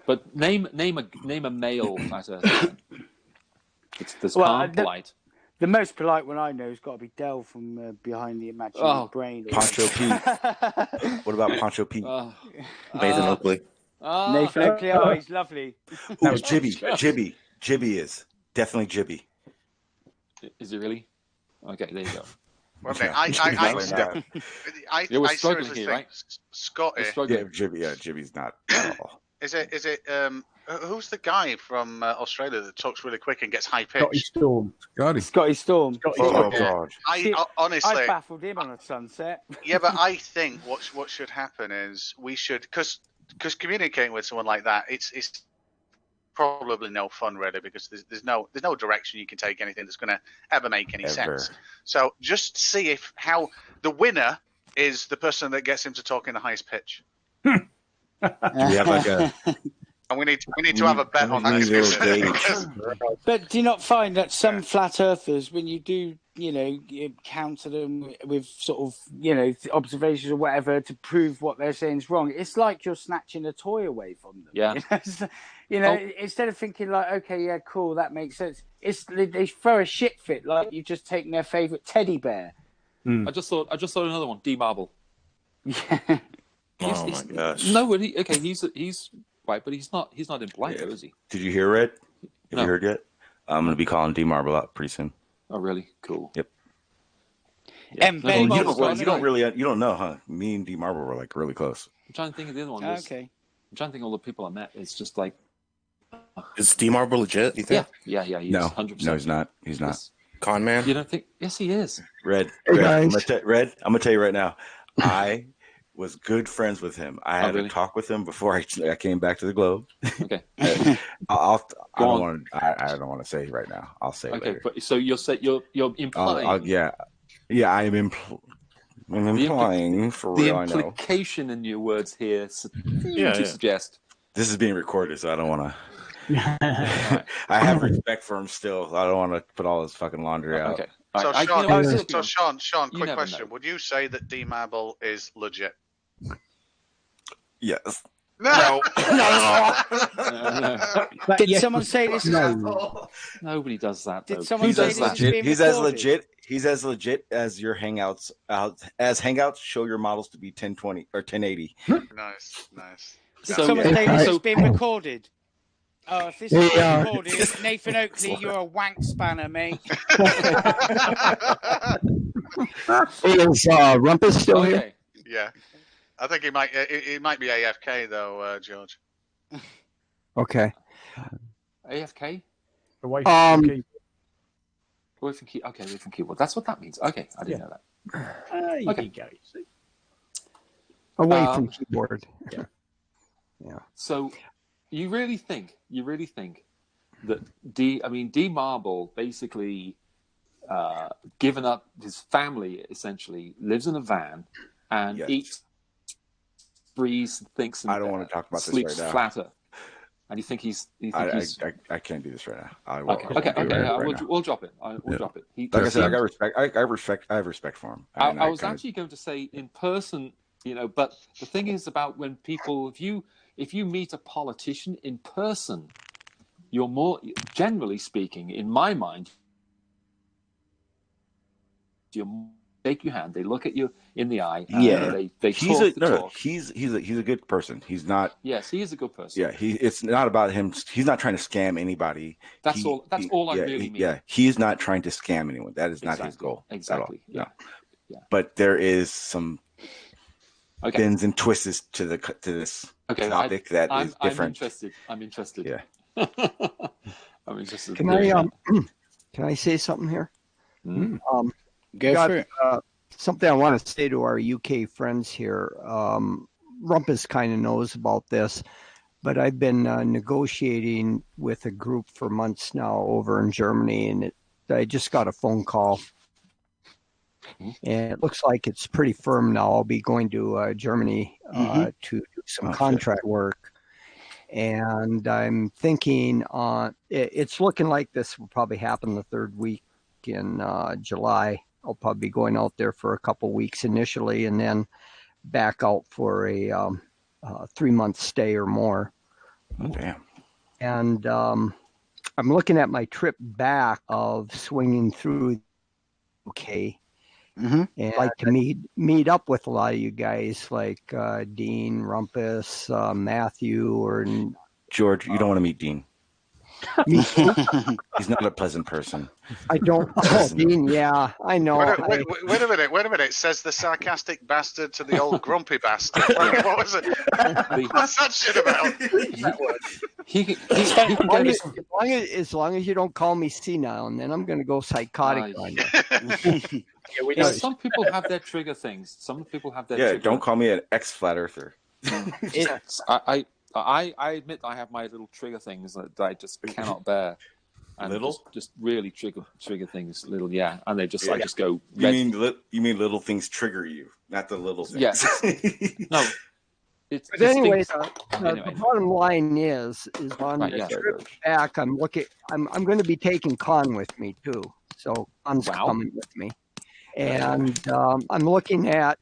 Speaker 6: But name a male flat earther. There's calm, polite.
Speaker 4: The most polite one I know has got to be Del from Behind the Imaginary Brain.
Speaker 5: Poncho Pete. What about Poncho Pete?
Speaker 11: Nathan Oakley.
Speaker 4: Nathan Oakley. Oh, he's lovely.
Speaker 5: Ooh, Jibby is definitely Jibby.
Speaker 6: Is he really? Okay, there you go.
Speaker 3: Well,
Speaker 5: Yeah.
Speaker 3: I
Speaker 6: We're struggling
Speaker 3: seriously
Speaker 6: here,
Speaker 3: think
Speaker 6: right?
Speaker 3: Scotty.
Speaker 5: Yeah, Jibby's not at all.
Speaker 3: Is it who's the guy from Australia that talks really quick and gets high
Speaker 10: Scotty
Speaker 3: pitched?
Speaker 10: Storm.
Speaker 4: Scotty Storm.
Speaker 5: Oh God!
Speaker 3: Honestly,
Speaker 4: I baffled him on a Sunset.
Speaker 3: Yeah, but I think what should happen is we should because communicating with someone like that, it's probably no fun really because there's no direction you can take anything that's going to ever make any sense. So just see how the winner is the person that gets him to talk in the highest pitch.
Speaker 5: Do we have like a?
Speaker 3: And we need to have a bet on that.
Speaker 4: But do you not find that some flat earthers, when you do, you counter them with sort of, observations or whatever to prove what they're saying is wrong, it's like you're snatching a toy away from them.
Speaker 6: Yeah.
Speaker 4: Instead of thinking like, okay, yeah, cool, that makes sense. They throw a shit fit like you've just taken their favourite teddy bear.
Speaker 6: I just thought another one. D Marble.
Speaker 4: Yeah.
Speaker 11: Oh my gosh.
Speaker 6: No, okay, he's right, but he's not in black, though, is he?
Speaker 5: Did you hear Red? Have
Speaker 6: No.
Speaker 5: you heard yet? I'm gonna be calling D Marble out pretty soon.
Speaker 6: Oh, really? Cool.
Speaker 5: Yep.
Speaker 6: Yeah.
Speaker 4: And
Speaker 6: No,
Speaker 4: Ben,
Speaker 5: You
Speaker 6: Marble's
Speaker 5: don't know, huh? Me and D Marble were like really close.
Speaker 6: I'm trying to think of the other one.
Speaker 4: Okay.
Speaker 6: I'm trying to think of all the people I met. It's just like.
Speaker 11: Is D Marble legit? You think?
Speaker 6: Yeah. He's
Speaker 5: No,
Speaker 6: 100%.
Speaker 5: no, he's not. He's not.
Speaker 11: Con man.
Speaker 6: You don't think? Yes, he is.
Speaker 5: Red,
Speaker 12: guys.
Speaker 5: I'm gonna tell you right now. I was good friends with him. I had
Speaker 6: really?
Speaker 5: a talk with him before I came back to the Globe.
Speaker 6: Okay.
Speaker 5: I don't want to say it right now. I'll say it
Speaker 6: Okay,
Speaker 5: later.
Speaker 6: but so you're implying.
Speaker 5: I am implying for
Speaker 6: the
Speaker 5: real. I know.
Speaker 6: implication in your words here
Speaker 11: Yeah.
Speaker 6: suggest.
Speaker 5: This is being recorded, so I don't want to. I have respect for him still. I don't want to put all his fucking laundry out.
Speaker 6: Okay.
Speaker 3: So Sean,
Speaker 6: You
Speaker 3: quick
Speaker 6: never
Speaker 3: question:
Speaker 6: know.
Speaker 3: would you say that D Marble is legit?
Speaker 5: Yes.
Speaker 3: No.
Speaker 4: Did someone say this?
Speaker 6: Nobody does that.
Speaker 4: Did
Speaker 6: though.
Speaker 4: someone
Speaker 6: Who
Speaker 4: say
Speaker 6: does
Speaker 4: this
Speaker 6: that?
Speaker 4: is being
Speaker 5: He's as
Speaker 4: recorded?
Speaker 5: legit. He's as legit as your Hangouts. As Hangouts show your models to be 1020 or 1080.
Speaker 3: Nice.
Speaker 4: Did
Speaker 6: So-
Speaker 4: someone say this
Speaker 6: so-
Speaker 4: is being recorded? Oh, if this is being recorded, Nathan Oakley, you're a wank spanner, mate.
Speaker 12: Is Rumpus still here?
Speaker 6: Okay.
Speaker 3: Yeah, I think it might be AFK though, George.
Speaker 12: Okay.
Speaker 6: AFK?
Speaker 10: Away from the key.
Speaker 6: Away from key. Okay, away from keyboard. That's what that means. Okay, I didn't know that.
Speaker 10: There you
Speaker 6: Okay.
Speaker 10: go. See?
Speaker 12: Away from keyboard.
Speaker 10: Yeah.
Speaker 6: So, you really think that D Marble basically given up his family, essentially lives in a van and
Speaker 5: Yes.
Speaker 6: eats, breathes, thinks, and
Speaker 5: I don't want to talk about this
Speaker 6: sleeps
Speaker 5: right now.
Speaker 6: flatter. And you think he's?
Speaker 5: I can't do this right now. I will.
Speaker 6: Okay.
Speaker 5: I'll do it right now.
Speaker 6: We'll drop it. We'll drop it.
Speaker 5: Like I said, I got respect. I have respect for him. And
Speaker 6: I was
Speaker 5: kinda-
Speaker 6: actually going to say in person, but the thing is about when people, if you meet a politician in person, you're more, generally speaking, in my mind, you shake your hand, they look at you in the eye, and they talk the talk.
Speaker 5: He's a good person. He's not.
Speaker 6: Yes, he is a good person.
Speaker 5: Yeah, it's not about him. He's not trying to scam anybody.
Speaker 6: That's all I really mean.
Speaker 5: Yeah, he's not trying to scam anyone. That is not his goal.
Speaker 6: Exactly.
Speaker 5: At all.
Speaker 6: Yeah.
Speaker 5: But there is some bends and twists to this topic that is different.
Speaker 6: I'm interested.
Speaker 5: Yeah.
Speaker 6: I'm interested.
Speaker 12: Can I say something here?
Speaker 4: Go for it.
Speaker 12: Something I want to say to our UK friends here. Rumpus kind of knows about this, but I've been negotiating with a group for months now over in Germany, and I just got a phone call. And it looks like it's pretty firm now. I'll be going to Germany to do some contract work. And I'm thinking it's looking like this will probably happen the third week in July. I'll probably be going out there for a couple weeks initially and then back out for a 3-month stay or more.
Speaker 5: Oh, damn.
Speaker 12: And I'm looking at my trip back of swinging through UK. And I'd like to meet up with a lot of you guys, like Dean, Rumpus, Matthew, or
Speaker 5: George. You don't want to meet Dean. He's not a pleasant person.
Speaker 12: I don't. Oh, Dean, yeah, I know.
Speaker 3: Wait a minute. Says the sarcastic bastard to the old grumpy bastard. What was it? What's that shit about?
Speaker 12: As long as you don't call me senile, and then I'm going to go psychotic on you.
Speaker 6: Some people have their trigger things. Some people have their trigger.
Speaker 5: Don't call me an ex-flat earther.
Speaker 6: I admit I have my little trigger things that I just cannot bear. And
Speaker 5: little?
Speaker 6: Just really trigger things, little, yeah. And they just, I just go.
Speaker 5: You mean little things trigger you, not the little things.
Speaker 6: Yes. No.
Speaker 12: But anyway, the bottom line is on the trip back, I'm going to be taking Con with me too. So Con's coming with me. And I'm looking at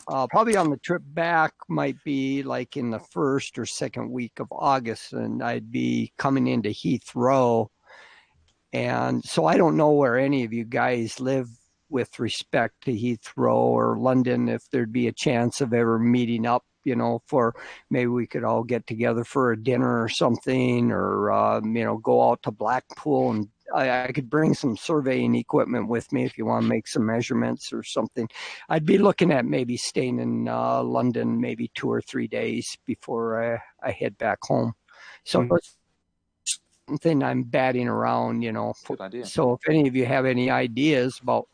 Speaker 12: probably on the trip back might be like in the first or second week of August, and I'd be coming into Heathrow. And so I don't know where any of you guys live with respect to Heathrow or London, if there'd be a chance of ever meeting up, for maybe we could all get together for a dinner or something, or, go out to Blackpool, and I could bring some surveying equipment with me if you want to make some measurements or something. I'd be looking at maybe staying in London maybe 2 or 3 days before I head back home. So it's something I'm batting around,
Speaker 6: Good idea.
Speaker 12: So if any of you have any ideas about,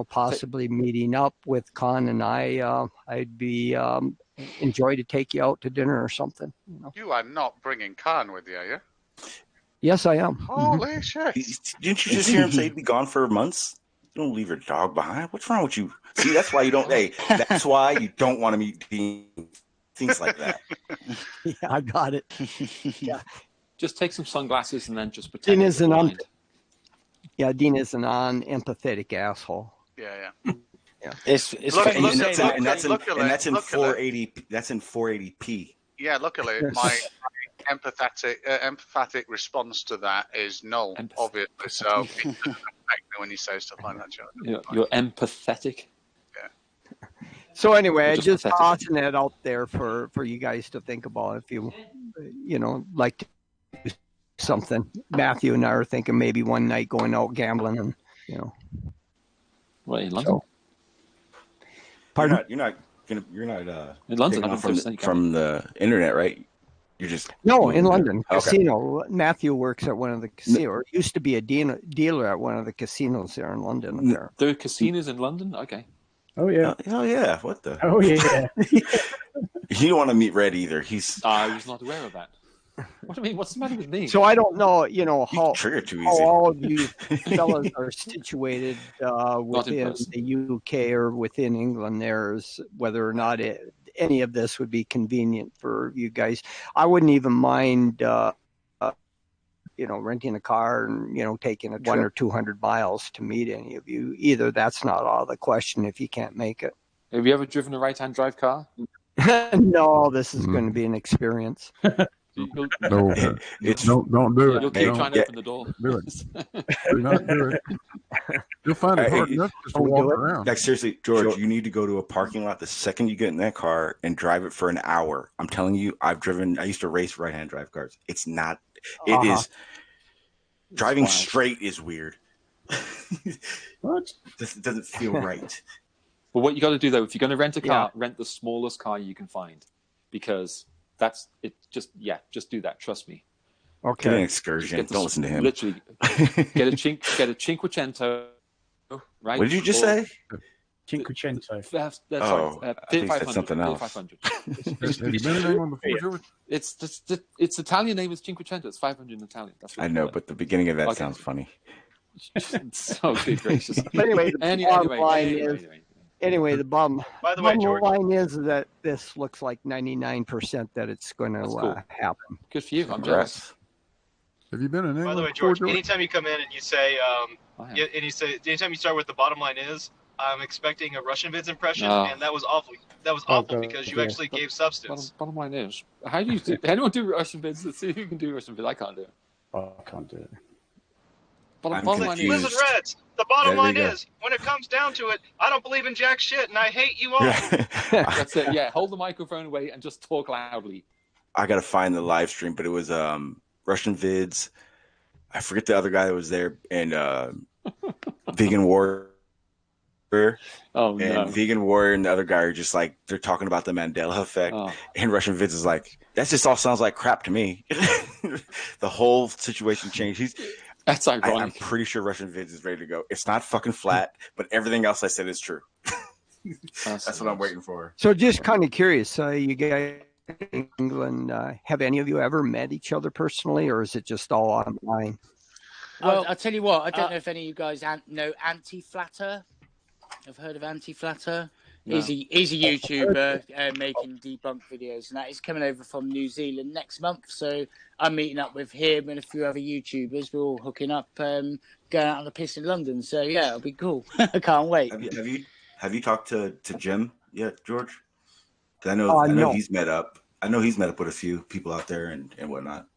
Speaker 12: possibly meeting up with Con and I'd be enjoy to take you out to dinner or something.
Speaker 3: You are not bringing Khan with you, are you?
Speaker 12: Yes, I am.
Speaker 3: Holy shit.
Speaker 5: Didn't you just hear him say he'd be gone for months? You don't leave your dog behind. What's wrong with you? See, that's why you don't. That's why you don't want to meet Dean. Things like that.
Speaker 12: Yeah, I got it. Yeah.
Speaker 6: Just take some sunglasses and then just pretend.
Speaker 12: Dean is an unempathetic asshole.
Speaker 3: Yeah.
Speaker 5: That's in 480. That's in 480p.
Speaker 3: Yeah, luckily my emphatic response to that is null, obviously. So when you say stuff like that, John.
Speaker 6: You're empathetic.
Speaker 3: Yeah.
Speaker 12: So anyway, I just tossing that out there for you guys to think about if you like to do something. Matthew and I are thinking maybe one night going out gambling and
Speaker 6: What, in London?
Speaker 12: Pardon?
Speaker 5: You're not
Speaker 6: in London
Speaker 5: from the internet, right? You're just
Speaker 12: in London casino. Matthew works at one of the casinos, or used to be a dealer at one of the casinos there in London.
Speaker 6: There are casinos in London. Okay.
Speaker 10: Oh yeah.
Speaker 5: Oh yeah. What the?
Speaker 10: Oh yeah.
Speaker 5: You don't want to meet Red either. I
Speaker 6: was not aware of that. What do you mean? What's the matter with me?
Speaker 12: So I don't know, how all of you fellas are situated within the UK or within England. There's whether or not any of this would be convenient for you guys. I wouldn't even mind, renting a car and taking a 100 or 200 miles to meet any of you. Either that's not out of the question if you can't make it.
Speaker 6: Have you ever driven a right-hand drive car?
Speaker 12: No, this is going to be an experience.
Speaker 7: Don't do it.
Speaker 6: You'll keep trying to open the door.
Speaker 7: Do it. Do not do it. You'll find it hard enough just to walk around.
Speaker 5: Like seriously, George, you need to go to a parking lot the second you get in that car and drive it for an hour. I'm telling you, I used to race right-hand drive cars. It's not. It is. Driving straight is weird.
Speaker 10: What?
Speaker 5: It doesn't feel right.
Speaker 6: But what you got to do though, if you're going to rent a car, rent the smallest car you can find, because that's it. Just do that. Trust me.
Speaker 5: Okay. Get an excursion. Don't listen to him.
Speaker 6: Literally, get a Cinquecento. Right?
Speaker 5: What did you just say?
Speaker 10: Cinquecento.
Speaker 6: That's
Speaker 5: I think that's something else.
Speaker 6: 500.
Speaker 5: It's
Speaker 6: Its Italian name is Cinquecento. It's 500 in Italian. That's what
Speaker 5: I know, but the beginning of that sounds funny.
Speaker 6: So good gracious.
Speaker 12: But anyway, the bottom line is that this looks like 99% that it's going to happen.
Speaker 6: Good for you. I'm jealous.
Speaker 7: Have you been in England?
Speaker 13: By the way, George, anytime you come in and you say, anytime you start with the bottom line is, I'm expecting a Russian vids impression, and that was awful. That was awful because you actually gave substance.
Speaker 6: Bottom line is, how do anyone do Russian vids? Let's see who can do Russian vids. I can't do it.
Speaker 10: I can't do it.
Speaker 13: Listen, Reds, the bottom line is, when it comes down to it, I don't believe in jack shit, and I hate you all.
Speaker 6: That's it. Yeah, hold the microphone away and just talk loudly.
Speaker 5: I gotta find the live stream, but it was Russian Vids. I forget the other guy that was there, and Vegan Warrior.
Speaker 6: Oh,
Speaker 5: and
Speaker 6: no.
Speaker 5: Vegan Warrior and the other guy are just like, they're talking about the Mandela effect. And Russian Vids is like, that just all sounds like crap to me. The whole situation changed.
Speaker 6: That's ironic.
Speaker 5: I'm pretty sure Russian Vids is ready to go. It's not fucking flat, but everything else I said is true. That's what I'm waiting for.
Speaker 12: So just kind of curious, you guys in England, have any of you ever met each other personally, or is it just all online?
Speaker 4: Well, I'll tell you what, I don't know if any of you guys know Anti-Flatter. I've heard of Anti-Flatter.
Speaker 6: No.
Speaker 4: He's a YouTuber making debunk videos, and that is coming over from New Zealand next month. So I'm meeting up with him and a few other YouTubers. We're all hooking up, going out on the piss in London. So yeah, it'll be cool. I can't wait.
Speaker 5: Have you talked to Jim yet, George? I know he's met up. I know he's met up with a few people out there and whatnot.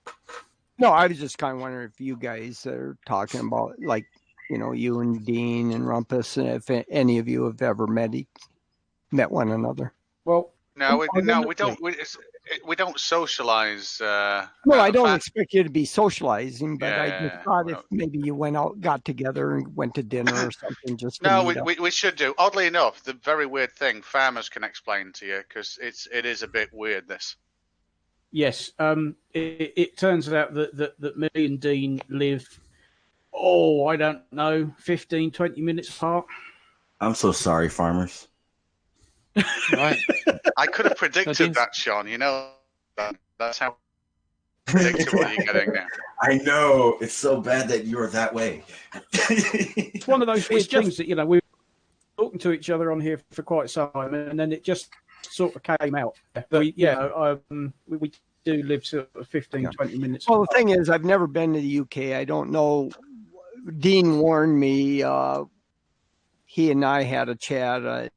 Speaker 12: No, I was just kind of wondering if you guys are talking about, like, you and Dean and Rumpus, and if any of you have ever met one another.
Speaker 10: Well,
Speaker 3: we don't. We don't socialize.
Speaker 12: No, I don't expect you to be socializing, but I just thought if maybe you went out, got together, and went to dinner or something. Just
Speaker 3: we should do. Oddly enough, the very weird thing farmers can explain to you, because it is a bit weird. This.
Speaker 10: Yes, it turns out that me and Dean live, I don't know, 15, 20 minutes apart.
Speaker 5: I'm so sorry, farmers.
Speaker 6: Right.
Speaker 3: I could have predicted that, Sean. That's how predictable you're getting now.
Speaker 5: I know. It's so bad that you're that way.
Speaker 10: It's one of those weird things that, we've been talking to each other on here for quite some time, and then it just sort of came out. We do live sort of 15, 20 minutes.
Speaker 12: Well, the thing is, I've never been to the UK. I don't know. Dean warned me. He and I had a chat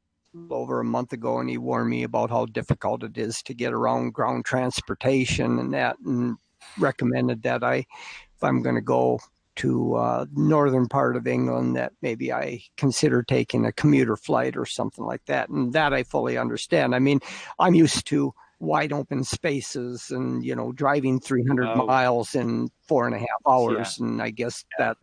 Speaker 12: over a month ago, and he warned me about how difficult it is to get around ground transportation and recommended that if I'm going to go to northern part of England, that maybe I consider taking a commuter flight or something like that. And that I fully understand. I mean, I'm used to wide open spaces and, driving 300 miles in 4.5 hours. Yeah. And I guess that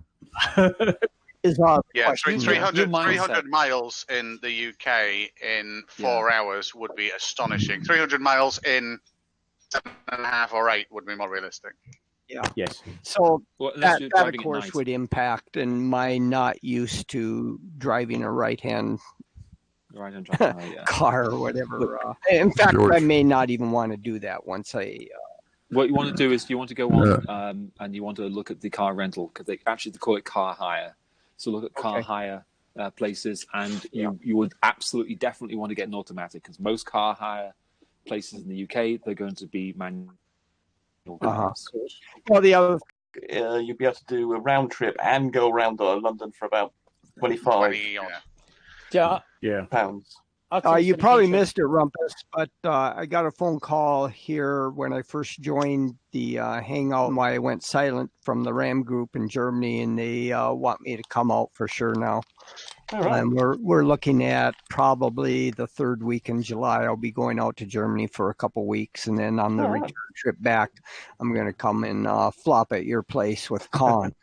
Speaker 12: is odd.
Speaker 3: Yeah, 300 miles in the UK in 4 hours would be astonishing. 300 miles in 7.5 or 8 would be more realistic.
Speaker 12: Yeah.
Speaker 10: Yes.
Speaker 12: So that of course would impact, and my not used to driving a right-hand car or whatever. In fact, George, I may not even want to do that once I.
Speaker 6: What you want to do is you want to go on and you want to look at the car rental, because they call it car hire. So look at car hire places, and you would absolutely definitely want to get an automatic, because most car hire places in the UK, they're going to be manual.
Speaker 12: Well, the other
Speaker 2: you'll be able to do a round trip and go around London for about 25 pounds.
Speaker 12: You probably missed it, Rumpus, but I got a phone call here when I first joined the hangout, why I went silent from the RAM group in Germany, and they want me to come out for sure now. All right. And we're looking at probably the third week in July. I'll be going out to Germany for a couple weeks, and then on the return trip back, I'm going to come and flop at your place with Con.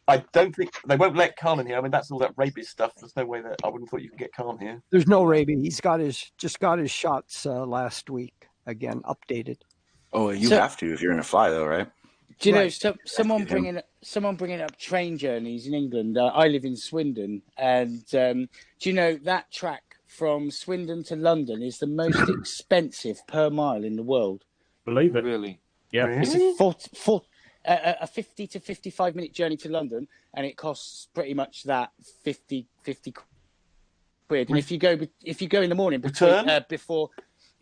Speaker 2: I don't think they won't let Khan in here. I mean, that's all that rabies stuff. There's no way that I wouldn't thought you could get Khan here.
Speaker 12: There's no rabies. He's just got his shots last week. Updated.
Speaker 5: Oh, you have to if you're going to fly, though, right?
Speaker 4: Do you know someone bringing up train journeys in England? I live in Swindon, and do you know that track from Swindon to London is the most expensive per mile in the world?
Speaker 10: Believe it,
Speaker 6: really?
Speaker 10: Yeah,
Speaker 4: it's a 50 to 55 minute journey to London, and it costs pretty much that 50 quid. And if you go in the morning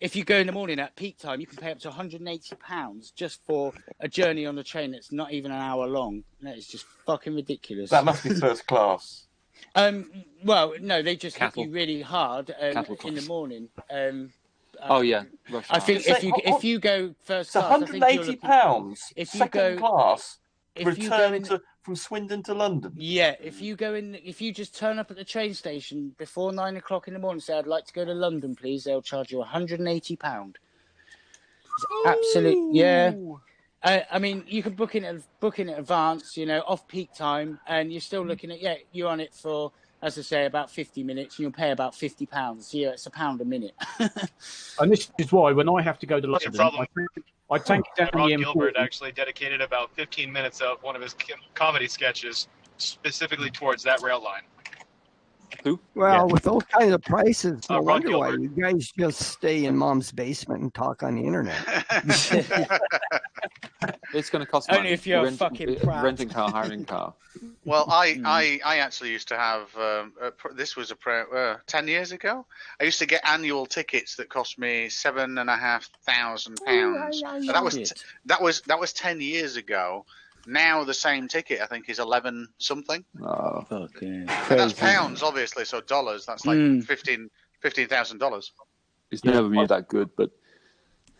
Speaker 4: if you go in the morning at peak time, you can pay up to £180 just for a journey on the train that's not even an hour long. That is just fucking ridiculous.
Speaker 2: That must be first class.
Speaker 4: Well, no, they just hit you really hard in the morning.
Speaker 6: Oh yeah, rush
Speaker 4: I think
Speaker 2: hour.
Speaker 4: if you go first
Speaker 2: it's
Speaker 4: class,
Speaker 2: £180
Speaker 4: if you
Speaker 2: second class.
Speaker 4: If you go in,
Speaker 2: from Swindon to London.
Speaker 4: Yeah, if you just turn up at the train station before 9 o'clock in the morning, say I'd like to go to London, please. They'll charge you £180. Absolute, yeah. I mean, you can book in advance, off peak time, and you're still looking at you're on it for, as I say, about 50 minutes, and you'll pay about £50. So it's £1 a minute.
Speaker 10: And this is why when I have to go to London, I tank it down
Speaker 13: Ron
Speaker 10: the M40.
Speaker 13: Gilbert actually dedicated about 15 minutes of one of his comedy sketches specifically towards that rail line.
Speaker 6: Who?
Speaker 12: Well, with those kinds of prices, no
Speaker 13: Ron
Speaker 12: wonder why
Speaker 13: Gilbert.
Speaker 12: you guys just stay in mom's basement and talk on the internet.
Speaker 6: It's going to cost
Speaker 4: only
Speaker 6: money.
Speaker 4: if you're fucking prat.
Speaker 6: Renting car, hiring car.
Speaker 3: Well, I actually used to have this was 10 years ago. I used to get annual tickets that cost me £7,500. That was 10 years ago. Now the same ticket I think is 11 something.
Speaker 6: Oh,
Speaker 4: okay.
Speaker 3: And that's pounds, obviously. So dollars, that's like $15,000.
Speaker 6: It's never been that good, but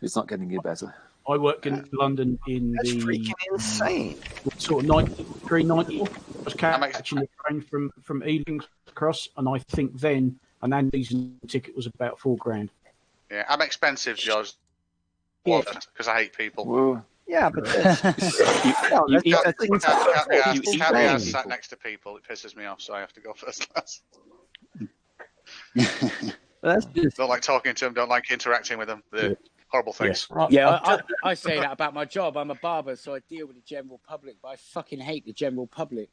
Speaker 6: it's not getting any better.
Speaker 10: I worked in London in
Speaker 12: That's
Speaker 10: the
Speaker 12: freaking insane.
Speaker 10: Sort of 93, 94. I was catching the train from Ealing across, and I think then an Andean ticket was about $4,000.
Speaker 3: Yeah, I'm expensive, Josh. Because I hate people.
Speaker 6: Whoa.
Speaker 12: Yeah, but
Speaker 3: you can't be asked sat next to people. It pisses me off, so I have to go first class. Don't like talking to them. Don't like interacting with them. The horrible things.
Speaker 4: Yeah, I say that about my job. I'm a barber, so I deal with the general public, but I fucking hate the general public.